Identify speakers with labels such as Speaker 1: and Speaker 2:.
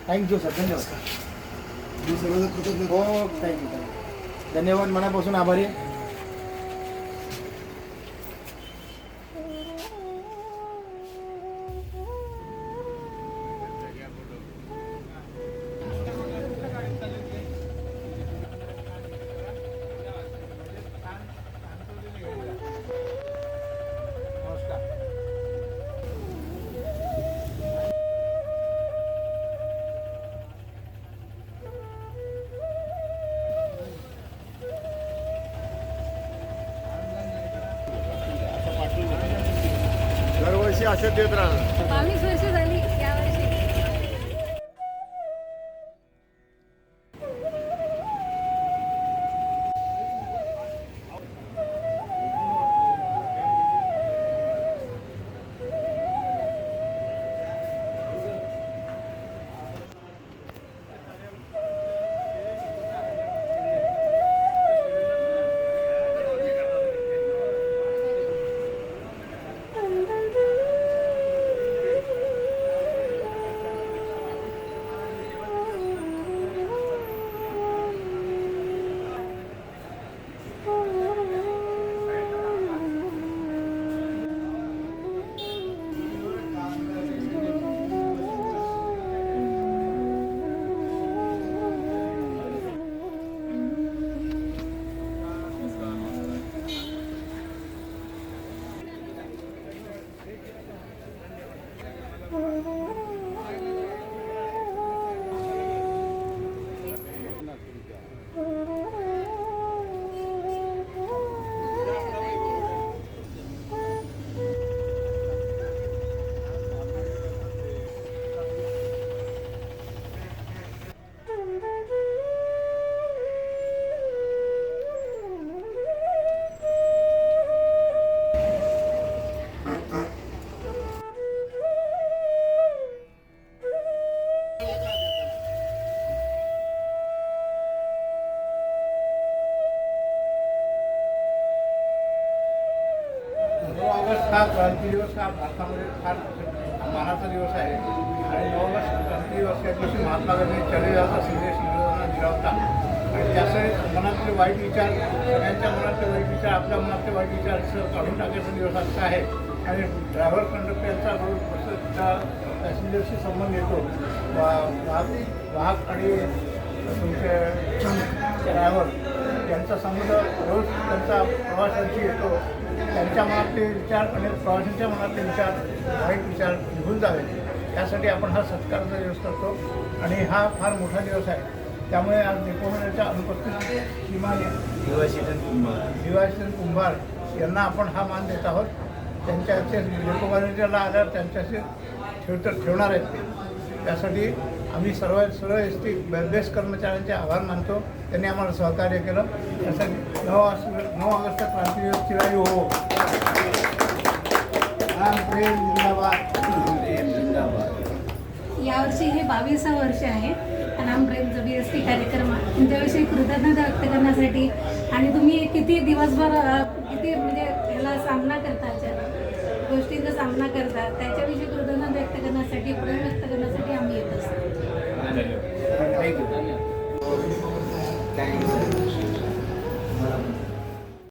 Speaker 1: Thank you sir, धन्यवाद.
Speaker 2: मी सर्वांना कृतज्ञ.
Speaker 1: हो, थँक्यू. धन्यवाद, मनापासून आभारी.
Speaker 2: दरवर्षी असे देत राहणार.
Speaker 3: 22 वर्ष झाली यावर्षी.
Speaker 1: ऑगस्ट हा क्रांती दिवस हा भारतामध्ये फार मानाचा दिवस आहे आणि 9 ऑगस्ट क्रांती दिवस या दिवशी महात्मा गांधी चळवळीचा संदेश इंग्रजांना दिला होता आणि त्याचे मनातले वाईट विचार, सगळ्यांच्या मनातले वाईट विचार, आपल्या मनातले वाईट विचार काढून टाकायचा दिवस आजचा आहे. आणि ड्रायव्हर कंडक्टरचा रोड बसचा पॅसेंजरशी संबंध येतो. वाहक आणि तुमचे ड्रायव्हर यांचा संबंध रोज त्यांचा प्रवासांशी येतो. त्यांच्या मनातले विचार आणि प्रवाशांच्या मनातले विचार, वाईट विचार निघून जावेत यासाठी आपण हा सत्काराचा दिवस करतो आणि हा फार मोठा दिवस आहे. त्यामुळे आज नेपोलियनच्या अनुपस्थित श्रीमान शिवाजीचंद कुंभार यांना आपण हा मान देत आहोत. त्यांच्याचे नेपोलियनला आल्यावर त्यांच्याशी ठेवणार आहेत ते. त्यासाठी आम्ही सर्व एस टी बेस्ट कर्मचाऱ्यांचे आभार मानतो. त्यांनी आम्हाला सहकार्य केलं. त्यासाठी 9 ऑगस्ट क्रांती दिवस चिरायू हो.
Speaker 3: यावर्षी हे 22वं वर्ष आहे अनाम प्रेमचं BST कार्यक्रम. तुमच्याविषयी कृतज्ञता व्यक्त करण्यासाठी आणि तुम्ही किती दिवसभर किती म्हणजे ह्याला सामना करता, गोष्टींचा सामना करता, त्याच्याविषयी कृतज्ञता व्यक्त करण्यासाठी, प्रेम व्यक्त करण्यासाठी आम्ही येत असतो.
Speaker 1: थँक्यू.